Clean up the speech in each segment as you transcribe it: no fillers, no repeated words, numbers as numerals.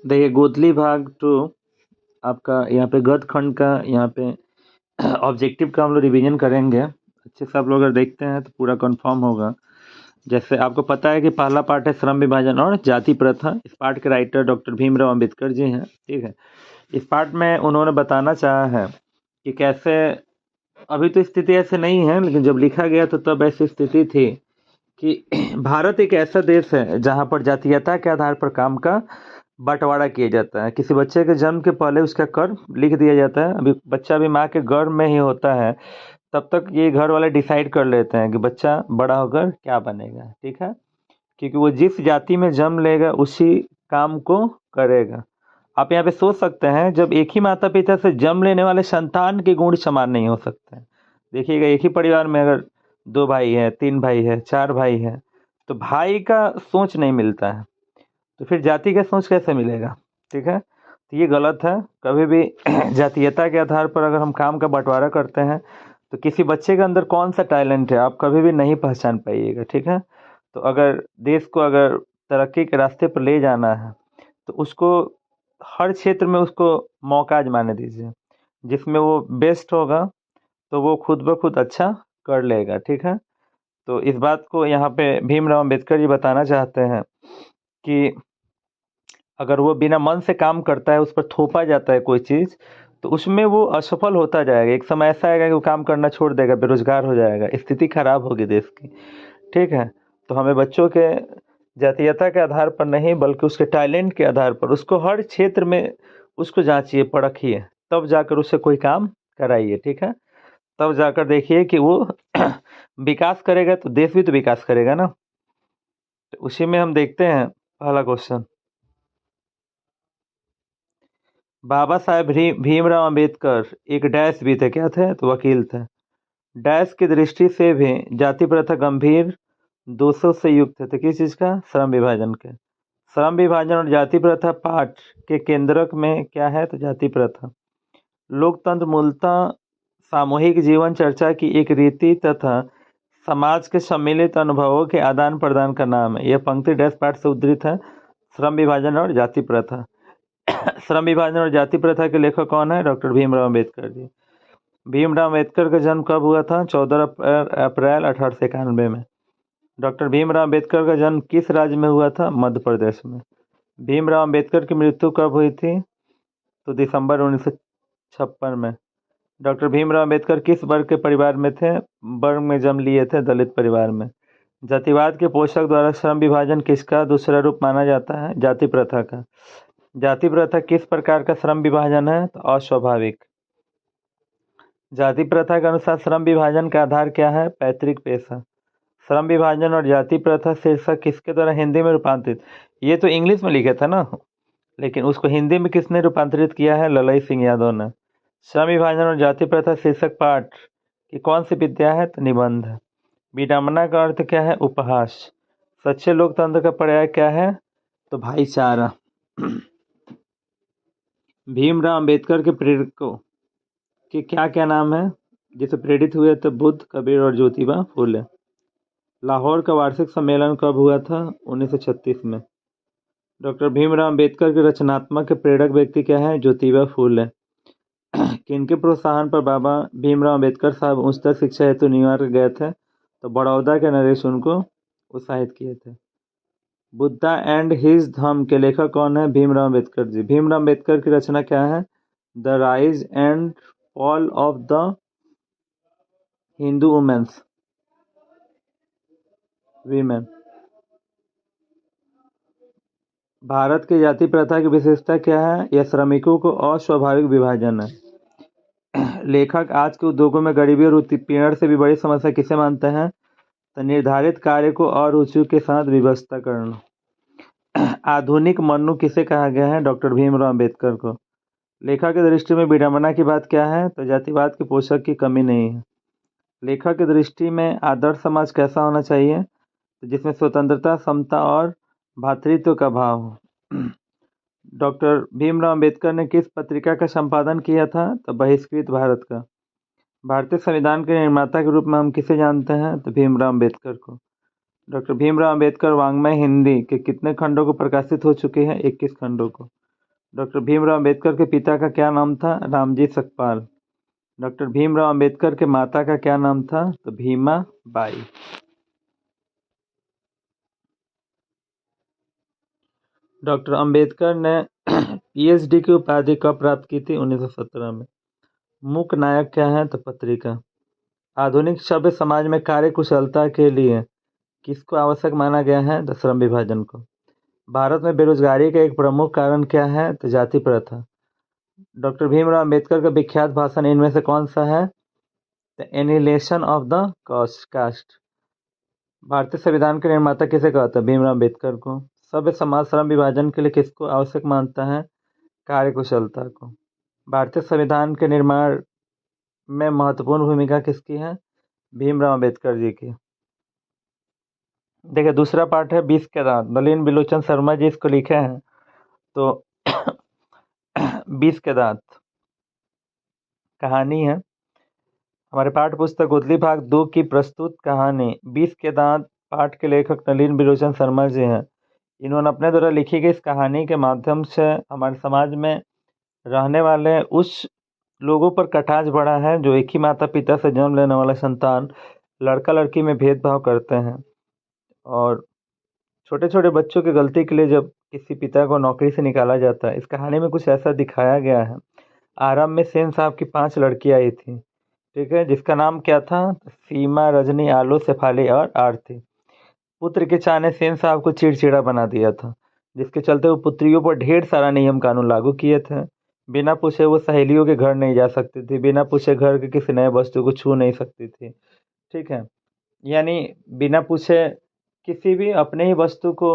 देखिए गोदली भाग टू आपका यहाँ पे गद खंड का यहाँ पे ऑब्जेक्टिव का हम लोग रिवीजन करेंगे। अच्छे से आप लोग अगर देखते हैं तो पूरा कंफर्म होगा। जैसे आपको पता है कि पहला पार्ट है श्रम विभाजन और जाति प्रथा। इस पार्ट के राइटर डॉक्टर भीमराव अंबेडकर जी हैं, ठीक है। इस पार्ट में उन्होंने बताना चाहा है कि कैसे, अभी तो स्थिति ऐसे नहीं है लेकिन जब लिखा गया तो तब ऐसी स्थिति थी कि भारत एक ऐसा देश है जहाँ पर जातीयता के आधार पर काम का बंटवारा किया जाता है। किसी बच्चे के जन्म के पहले उसका कर लिख दिया जाता है। अभी बच्चा भी माँ के गर्भ में ही होता है, तब तक ये घर वाले डिसाइड कर लेते हैं कि बच्चा बड़ा होकर क्या बनेगा, ठीक है। क्योंकि वो जिस जाति में जन्म लेगा उसी काम को करेगा। आप यहाँ पे सोच सकते हैं, जब एक ही माता पिता से जन्म लेने वाले संतान के गुण समान नहीं हो सकते हैं। देखिएगा, एक ही परिवार में अगर 2 भाई है, 3 भाई है, 4 भाई है, तो भाई का सोच नहीं मिलता है, तो फिर जाति का सोच कैसे मिलेगा, ठीक है। तो ये गलत है। कभी भी जातीयता के आधार पर अगर हम काम का बंटवारा करते हैं तो किसी बच्चे के अंदर कौन सा टैलेंट है आप कभी भी नहीं पहचान पाइएगा, ठीक है। तो अगर देश को अगर तरक्की के रास्ते पर ले जाना है तो उसको हर क्षेत्र में उसको मौका आजमाने दीजिए। जिसमें वो बेस्ट होगा तो वो खुद ब खुद अच्छा कर लेगा, ठीक है। तो इस बात को यहाँ पे भीमराव अंबेडकर जी बताना चाहते हैं कि अगर वो बिना मन से काम करता है, उस पर थोपा जाता है कोई चीज़, तो उसमें वो असफल होता जाएगा। एक समय ऐसा आएगा कि वो काम करना छोड़ देगा, बेरोजगार हो जाएगा, स्थिति खराब होगी देश की, ठीक है। तो हमें बच्चों के जातीयता के आधार पर नहीं बल्कि उसके टैलेंट के आधार पर उसको हर क्षेत्र में उसको जांचिए, परखिए, तब जाकर उससे कोई काम कराइए, ठीक है। तब जाकर देखिए कि वो विकास करेगा तो देश भी तो विकास करेगा ना। तो उसी में हम देखते हैं पहला क्वेश्चन। बाबा साहेब भीमराव अंबेडकर एक डैश भी थे, क्या थे, तो वकील थे। डैश की दृष्टि से भी जाति प्रथा गंभीर दोषों से युक्त है। तो किस चीज़ का, श्रम विभाजन के। श्रम विभाजन और जाति प्रथा पाठ के केंद्रक में क्या है, तो जाति प्रथा। लोकतंत्र मूलतः सामूहिक जीवन चर्चा की एक रीति तथा समाज के सम्मिलित अनुभवों के आदान प्रदान का नाम है। यह पंक्ति डैश पाठ से उद्धृत है, श्रम विभाजन और जाति प्रथा। श्रम विभाजन और जाति प्रथा के लेखक कौन है, डॉक्टर भीमराव अम्बेडकर जी। भीमराव अम्बेडकर का जन्म कब हुआ था, 14 अप्रैल 1891 में। डॉक्टर भीमराव अम्बेडकर का जन्म किस राज्य में हुआ था, मध्य प्रदेश में। भीमराव अम्बेडकर की मृत्यु कब हुई थी, तो दिसंबर 1956 में। डॉक्टर भीमराव अम्बेडकर किस वर्ग के परिवार में थे, वर्ग में जन्म लिए थे, दलित परिवार में। जातिवाद के पोषक द्वारा श्रम विभाजन किसका दूसरा रूप माना जाता है, जाति प्रथा का। जाति प्रथा किस प्रकार का श्रम विभाजन है, तो अस्वाभाविक। जाति प्रथा के अनुसार श्रम विभाजन का आधार क्या है, पैतृक पेशा। श्रम विभाजन और जाति प्रथा शीर्षक किसके द्वारा हिंदी में रूपांतरित, ये तो इंग्लिश में लिखे था ना, लेकिन उसको हिंदी में किसने रूपांतरित किया है, ललई सिंह यादव ने। श्रम विभाजन और जाति प्रथा शीर्षक पाठ की कौन सी विद्या है, तो निबंध है। विडंबना का अर्थ क्या है, उपहास। सच्चे लोकतंत्र का पर्याय क्या है, तो भाईचारा। भीमराव अंबेडकर के प्रेरकों के क्या क्या नाम है, जिसे प्रेरित हुए थे, बुद्ध, कबीर और ज्योतिबा फूले। लाहौर का वार्षिक सम्मेलन कब हुआ था, 1936 में। डॉक्टर भीमराव अंबेडकर के रचनात्मक के प्रेरक व्यक्ति क्या है, ज्योतिबा फूले। किनके प्रोत्साहन पर बाबा भीमराव अंबेडकर साहब उच्चतर शिक्षा हेतु न्यूयॉर्क गए थे, तो बड़ौदा के नरेश उनको उत्साहित किए थे। बुद्धा एंड हिज धम्म के लेखक कौन है, भीमराव अम्बेडकर जी। भीमराव अम्बेडकर की रचना क्या है, the rise and fall of the Hindu women's women. Bharat की जाति प्रथा की विशेषता क्या है, यह श्रमिकों को अस्वाभाविक विभाजन है। लेखक आज के उद्योगों में गरीबी और उत्पीड़न से भी बड़ी समस्या किसे मानते हैं, तो निर्धारित कार्य को अरुचियों के साथ व्यवस्था करना। आधुनिक मनु किसे कहा गया है, डॉक्टर भीमराव अम्बेडकर को। लेखक की दृष्टि में विडंबना की बात क्या है, तो जातिवाद के पोषक की कमी नहीं है। लेखक की दृष्टि में आदर्श समाज कैसा होना चाहिए, तो जिसमें स्वतंत्रता, समता और भातृत्व का भाव हो। डॉक्टर भीमराव अम्बेडकर ने किस पत्रिका का संपादन किया था, तो बहिष्कृत भारत का। भारतीय संविधान के निर्माता के रूप में हम किसे जानते हैं, तो भीमराव अम्बेडकर को। डॉक्टर भीमराव अम्बेडकर वाङ्मय हिंदी के कितने खंडों को प्रकाशित हो चुके हैं, 21 खंडों को। डॉक्टर भीमराव अंबेडकर के पिता का क्या नाम था? रामजी सकपाल। डॉक्टर भीमराव अंबेडकर के माता का क्या नाम था? तो भीमा बाई। डॉक्टर अंबेडकर ने पीएचडी की उपाधि कब प्राप्त की थी? 1917 में। मूक नायक क्या है? तो पत्रिका। आधुनिक सभ्य समाज में कार्य कुशलता के लिए किसको आवश्यक माना गया है? तो श्रम विभाजन को। भारत में बेरोजगारी का एक प्रमुख कारण क्या है? तो जाति प्रथा। डॉक्टर भीमराव अंबेडकर का विख्यात भाषण इनमें से कौन सा है? The annihilation of the caste. भारतीय संविधान के निर्माता किसे कहते हैं? भीमराव अंबेडकर को। सभ्य समाज श्रम विभाजन के लिए किसको आवश्यक मानता है? कार्य कुशलता को। भारतीय संविधान के निर्माण में महत्वपूर्ण भूमिका किसकी है? भीमराव अंबेडकर जी की। देखिए दूसरा पार्ट है 20 के दांत। नलिन बिलोचन शर्मा जी इसको लिखे हैं। तो 20 के दांत कहानी है हमारे पाठ्य पुस्तक उथली भाग 2 की प्रस्तुत कहानी। 20 के दांत पाठ के लेखक नलिन बिलोचन शर्मा जी हैं। इन्होंने अपने द्वारा लिखी गई इस कहानी के माध्यम से हमारे समाज में रहने वाले उस लोगों पर कटाक्ष बढ़ा है जो एक ही माता पिता से जन्म लेने वाला संतान लड़का लड़की में भेदभाव करते हैं। और छोटे छोटे बच्चों की गलती के लिए जब किसी पिता को नौकरी से निकाला जाता है, इस कहानी में कुछ ऐसा दिखाया गया है। आरंभ में सेन साहब की 5 लड़कियां आई थी, ठीक है, जिसका नाम क्या था? सीमा, रजनी, आलो, शेफाली और आरती। पुत्र के चाह ने सेन साहब को चिड़चिड़ा बना दिया था, जिसके चलते वो पुत्रियों पर ढेर सारा नियम कानून लागू किए थे। बिना पूछे वो सहेलियों के घर नहीं जा सकती थी, बिना पूछे घर के किसी नए वस्तु को छू नहीं सकती थी, ठीक है। यानी बिना पूछे किसी भी अपने ही वस्तु को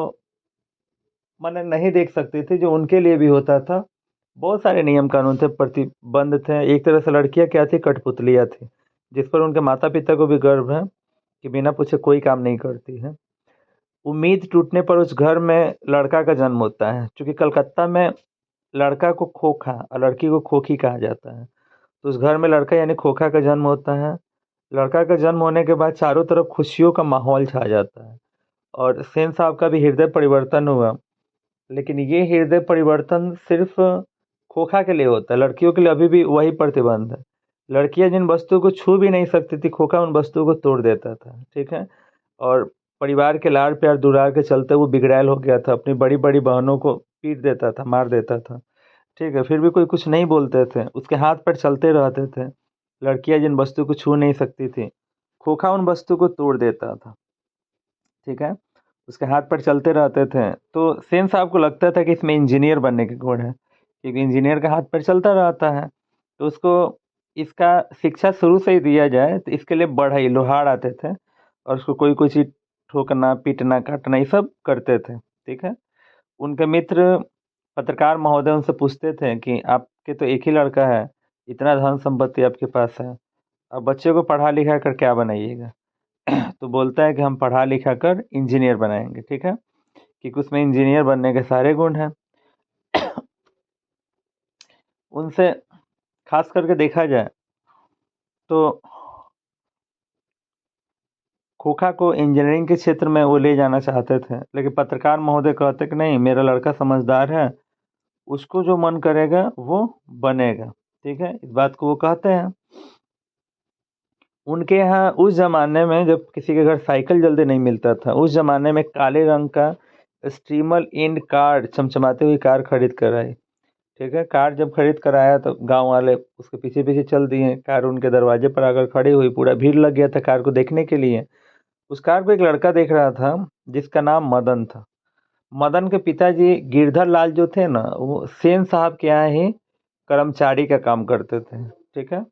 माने नहीं देख सकती थी, जो उनके लिए भी होता था। बहुत सारे नियम कानून थे, प्रतिबंध थे। एक तरह से लड़कियां क्या थी? कठपुतलियां थी, जिस पर उनके माता पिता को भी गर्व है कि बिना पूछे कोई काम नहीं करती है। उम्मीद टूटने पर उस घर में लड़का का जन्म होता है। क्योंकि कलकत्ता में लड़का को खोखा और लड़की को खोखी कहा जाता है, तो उस घर में लड़का यानी खोखा का जन्म होता है। लड़का का जन्म होने के बाद चारों तरफ खुशियों का माहौल छा जाता है और सेन साहब का भी हृदय परिवर्तन हुआ। लेकिन ये हृदय परिवर्तन सिर्फ खोखा के लिए होता है, लड़कियों के लिए अभी भी वही प्रतिबंध है। लड़कियां जिन वस्तुओं को छू भी नहीं सकती थी, खोखा उन वस्तुओं को तोड़ देता था, ठीक है। और परिवार के लाड़ प्यार दुलार के चलते वो बिगड़ैल हो गया था, अपनी बड़ी बड़ी बहनों को पीट देता था, मार देता था, ठीक है। फिर भी कोई कुछ नहीं बोलते थे, उसके हाथ पैर चलते रहते थे। लड़कियां जिन वस्तु को छू नहीं सकती थी, खोखा उन वस्तु को तोड़ देता था, ठीक है। उसके हाथ पैर चलते रहते थे। तो सेन साहब को लगता था कि इसमें इंजीनियर बनने के गुण है, क्योंकि इंजीनियर का हाथ पैर चलता रहता है। तो उसको इसका शिक्षा शुरू से ही दिया जाए, तो इसके लिए बढ़ई लोहार आते थे और उसको कोई कोई चीज ठोकना, पीटना, काटना, ये सब करते थे, ठीक है। उनके मित्र पत्रकार महोदय उनसे पूछते थे कि आपके तो एक ही लड़का है, इतना धन संपत्ति आपके पास है, अब बच्चे को पढ़ा लिखा कर क्या बनाइएगा? तो बोलता है कि हम पढ़ा लिखा कर इंजीनियर बनाएंगे, ठीक है, क्योंकि उसमें इंजीनियर बनने के सारे गुण हैं। उनसे खास करके देखा जाए तो खोखा को इंजीनियरिंग के क्षेत्र में वो ले जाना चाहते थे, लेकिन पत्रकार महोदय कहते कि नहीं, मेरा लड़का समझदार है, उसको जो मन करेगा वो बनेगा, ठीक है, इस बात को वो कहते हैं। उनके यहाँ उस ज़माने में जब किसी के घर साइकिल जल्दी नहीं मिलता था, उस ज़माने में काले रंग का स्टीमर इंड कार, चमचमाती हुई कार खरीद कर आई, ठीक है। कार जब खरीद कर आया तो गांव वाले उसके पीछे पीछे चल दिए। कार उनके दरवाजे पर आकर खड़ी हुई, पूरा भीड़ लग गया था कार को देखने के लिए। उस कार को एक लड़का देख रहा था जिसका नाम मदन था। मदन के पिताजी गिरधर लाल जो थे ना, वो सेन साहब के यहाँ ही कर्मचारी का काम करते थे, ठीक है।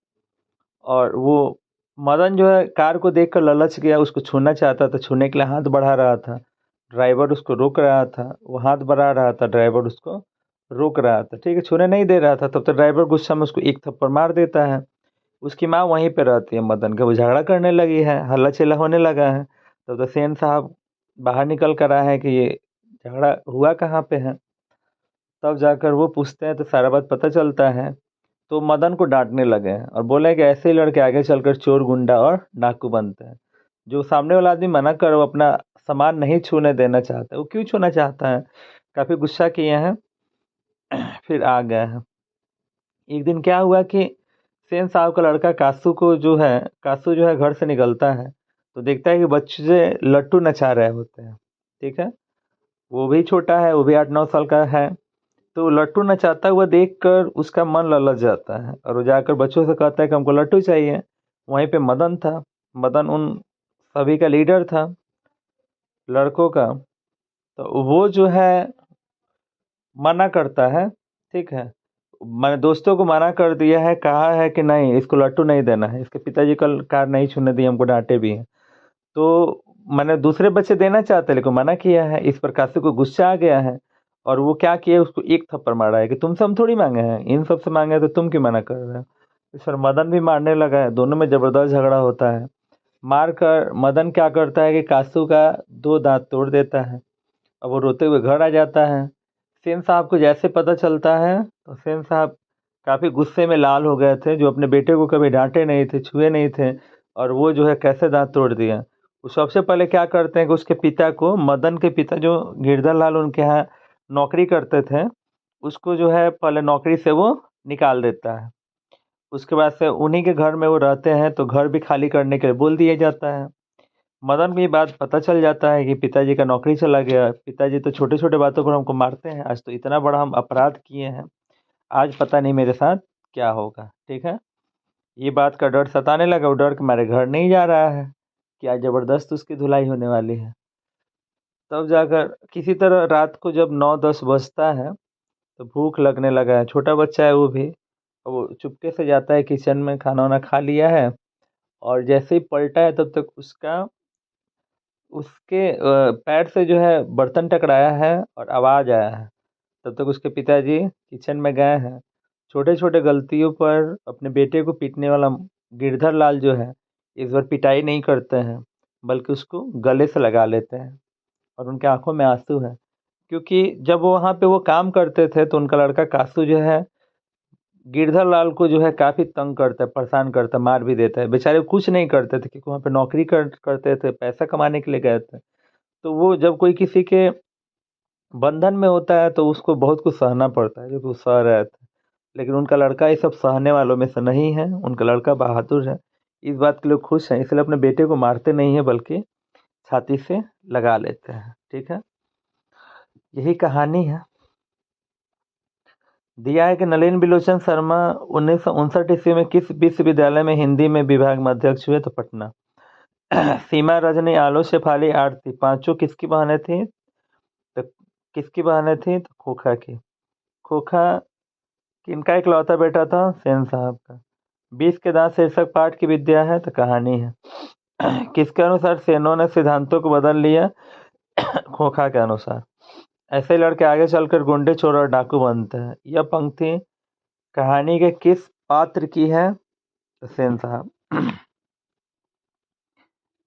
और वो मदन जो है कार को देखकर ललच गया, उसको छूना चाहता था, छूने के लिए हाथ बढ़ा रहा था, ड्राइवर उसको रोक रहा था। वो हाथ बढ़ा रहा था, ड्राइवर उसको रोक रहा था, ठीक है, छूने नहीं दे रहा था। तब तो ड्राइवर गुस्सा में उसको एक थप्पड़ मार देता है। उसकी माँ वहीं पे रहती है मदन के, वो झगड़ा करने लगी है, हल्ला चिल्ला होने लगा है। तब तो सेन साहब बाहर निकल कर आए हैं कि ये झगड़ा हुआ कहाँ पे है। तब जाकर वो पूछते हैं तो सारा बात पता चलता है। तो मदन को डांटने लगे हैं और बोले कि ऐसे ही लड़के आगे चलकर चोर, गुंडा और डाकू बनते हैं। जो सामने वाला आदमी मना कर वो अपना सामान नहीं छूने देना चाहता, वो क्यों छूना चाहता है? काफ़ी गुस्सा किए हैं। फिर आ गए हैं। एक दिन क्या हुआ कि सेन साहब का लड़का कासू जो है घर से निकलता है तो देखता है कि बच्चे लट्टू नचा रहे होते हैं। ठीक है, वो भी छोटा है, वो भी 8-9 साल का है। तो लट्टू नचाता हुआ देखकर उसका मन ललच जाता है और वो जाकर बच्चों से कहता है कि हमको लट्टू चाहिए। वहीं पे मदन था। मदन उन सभी का लीडर था, लड़कों का। तो वो जो है मना करता है। ठीक है, मैंने दोस्तों को मना कर दिया है, कहा है कि नहीं, इसको लट्टू नहीं देना है। इसके पिताजी कल कार नहीं छूने दी, हमको डांटे भी हैं। तो मैंने दूसरे बच्चे देना चाहते लेकिन मना किया है। इस पर काशी को गुस्सा आ गया है और वो क्या किया, उसको एक थप्पड़ मारा है कि तुमसे हम थोड़ी मांगे हैं, इन सब से मांगे हैं, तो तुम क्यों मना कर रहे हो। इस पर मदन भी मारने लगा है, दोनों में जबरदस्त झगड़ा होता है। मार कर मदन क्या करता है कि कासू का 2 दांत तोड़ देता है। अब वो रोते हुए घर आ जाता है। सेन साहब को जैसे पता चलता है तो सेन साहब काफ़ी गुस्से में लाल हो गए थे, जो अपने बेटे को कभी डांटे नहीं थे, छुए नहीं थे, और वो जो है कैसे दांत तोड़ दिया। वो सबसे पहले क्या करते हैं कि उसके पिता को, मदन के पिता जो गिरधर लाल उनके यहाँ नौकरी करते थे, उसको जो है पहले नौकरी से वो निकाल देता है। उसके बाद से उन्हीं के घर में वो रहते हैं तो घर भी खाली करने के लिए बोल दिया जाता है। मदन को ये बात पता चल जाता है कि पिताजी का नौकरी चला गया। पिताजी तो छोटे छोटे बातों पर हमको मारते हैं, आज तो इतना बड़ा हम अपराध किए हैं, आज पता नहीं मेरे साथ क्या होगा। ठीक है, ये बात का डर सताने लगा। वो डर के मारे घर नहीं जा रहा है कि आज जबरदस्त उसकी धुलाई होने वाली है। तब जाकर किसी तरह रात को जब 9-10 बजता है तो भूख लगने लगा है, छोटा बच्चा है वो भी। वो चुपके से जाता है किचन में, खाना वाना खा लिया है, और जैसे ही पलटा है तब तक उसके पैर से जो है बर्तन टकराया है और आवाज़ आया है। तब तक उसके पिताजी किचन में गए हैं। छोटे छोटे गलतियों पर अपने बेटे को पीटने वाला गिरधर लाल जो है, इस बार पिटाई नहीं करते हैं बल्कि उसको गले से लगा लेते हैं, और उनके आंखों में आंसू है। क्योंकि जब वो वहाँ पे वो काम करते थे तो उनका लड़का कासू जो है गिरधर लाल को जो है काफ़ी तंग करता है, परेशान करता है, मार भी देता है। बेचारे कुछ नहीं करते थे क्योंकि वहाँ पे नौकरी करते थे, पैसा कमाने के लिए गए थे। तो वो जब कोई किसी के बंधन में होता है तो उसको बहुत कुछ सहना पड़ता है, जो कि वो सह रहे थे। लेकिन उनका लड़का ये सब सहने वालों में से नहीं है, उनका लड़का बहादुर है। इस बात के लिए खुश हैं, इसलिए अपने बेटे को मारते नहीं है बल्कि छाती से लगा लेते हैं। ठीक है, यही कहानी है। दिया है कि नलिन बिलोचन शर्मा 1959 ईस्वी में किस विश्वविद्यालय में हिंदी में विभाग में अध्यक्ष हुए, तो पटना। सीमा, रजनी, आलो, शेफाली, आरती, पांचों किसकी बहनें थी, तो किसकी बहनें थी, तो खोखा की। खोखा किनका इकलौता बेटा था, सेन साहब का। 20 के दांत शीर्षक पाठ की विद्या है, तो कहानी है। किसके अनुसार सेनों ने सिद्धांतों को बदल लिया, खोखा के अनुसार। ऐसे लड़के आगे चलकर गुंडे, चोर और डाकू बनते हैं। यह पंक्ति कहानी के किस पात्र की है, तो सेन साहब।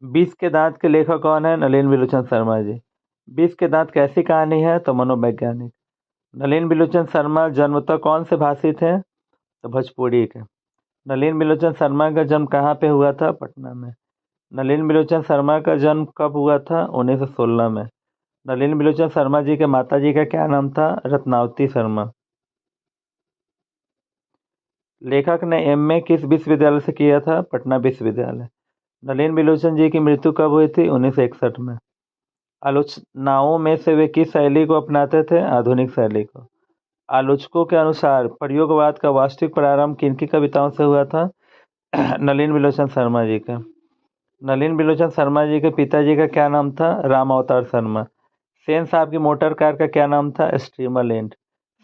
20 के दांत के लेखक कौन है, नलिन बिलोचन शर्मा जी। 20 के दांत कैसी कहानी है, तो मनोवैज्ञानिक। नलिन बिलोचन शर्मा जन्मतः कौन से भाषी थे, तो भोजपुरी के। नलिन बिलोचन शर्मा का जन्म कहाँ पे हुआ था, पटना में। नलिन बिलोचन शर्मा का जन्म कब हुआ था, 1916 में। नलिन बिलोचन शर्मा जी के माता जी का क्या नाम था, रत्नावती शर्मा। लेखक ने एमए किस विश्वविद्यालय से किया था, पटना विश्वविद्यालय। नलिन बिलोचन जी की मृत्यु कब हुई थी, 1961 में। आलोचनाओं में से वे किस शैली को अपनाते थे, आधुनिक शैली को। आलोचकों के अनुसार प्रयोगवाद का वास्तविक प्रारंभ किनकी कविताओं से हुआ था, नलिन बिलोचन शर्मा जी का। नलिन बिलोचन शर्मा जी के पिताजी का क्या नाम था, राम अवतार शर्मा। सेन साहब की मोटर कार का क्या नाम था, स्टीमर लैंड।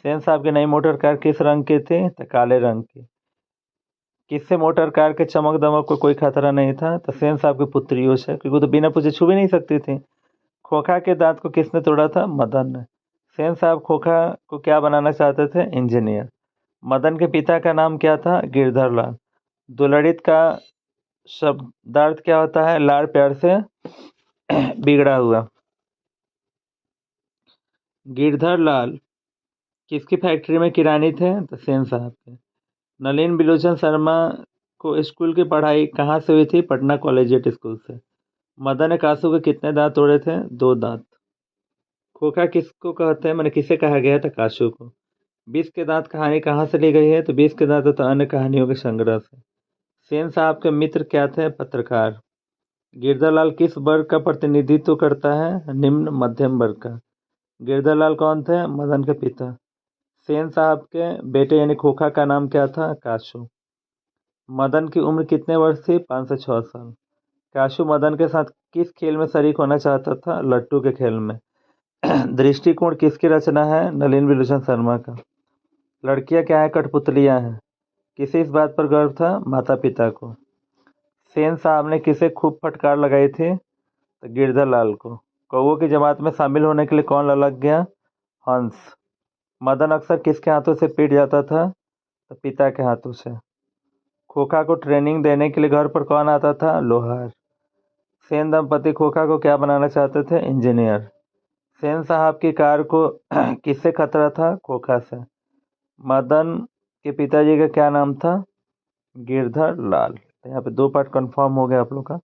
सेन साहब की नई मोटर कार किस रंग की थी, तो काले रंग की। किससे मोटर कार के चमक दमक को कोई खतरा नहीं था, तो सेन साहब की पुत्रियों से, क्योंकि वो तो बिना पूछे छू भी नहीं सकती थी। खोखा के दांत को किसने तोड़ा था, मदन ने। सेन साहब खोखा को क्या बनाना चाहते थे, इंजीनियर। मदन के पिता का नाम क्या था, गिरधर लाल। दुलड़ित का शब्दार्थ क्या होता है, लाड़ प्यार से बिगड़ा हुआ। गिरधर लाल किसकी फैक्ट्री में किरानी थे, तो सेन साहब के। नलिन बिलोचन शर्मा को स्कूल की पढ़ाई कहाँ से हुई थी, पटना कॉलेजिएट स्कूल से। मदन ने कासू के कितने दांत तोड़े थे, 2 दांत। खोखा किसको कहते हैं, मैंने किसे कहा गया था, कासू को। बीस के दांत कहानी कहाँ से ली गई है? तो बीस के दांत तो अन्य कहानियों के संग्रह से। सेन साहब के मित्र क्या थे? पत्रकार। गिरधालाल किस वर्ग का प्रतिनिधित्व करता है? निम्न मध्यम वर्ग का। गिरधालाल कौन थे? मदन के पिता। सेन साहब के बेटे यानी खोखा का नाम क्या था? काशू। मदन की उम्र कितने वर्ष थी? 5 से 6 साल। काशू मदन के साथ किस खेल में शरीक होना चाहता था? लट्टू के खेल में। दृष्टिकोण किसकी रचना है? नलिन विलोचन शर्मा का। लड़कियां क्या है? कठपुतलियां हैं। किसे इस बात पर गर्व था? माता पिता को। सेन साहब ने किसे खूब फटकार लगाई थी? तो गिरधालाल को। कौओं की जमात में शामिल होने के लिए कौन ललक गया? हंस। मदन अक्सर किसके हाथों से पीट जाता था? तो पिता के हाथों से। खोखा को ट्रेनिंग देने के लिए घर पर कौन आता था? लोहार। सेन दंपति खोखा को क्या बनाना चाहते थे? इंजीनियर। सेन साहब की कार को किससे खतरा था? खोखा से। मदन के पिताजी का क्या नाम था? गिरधर लाल। यहाँ पे 2 पार्ट कंफर्म हो गया आप लोग का।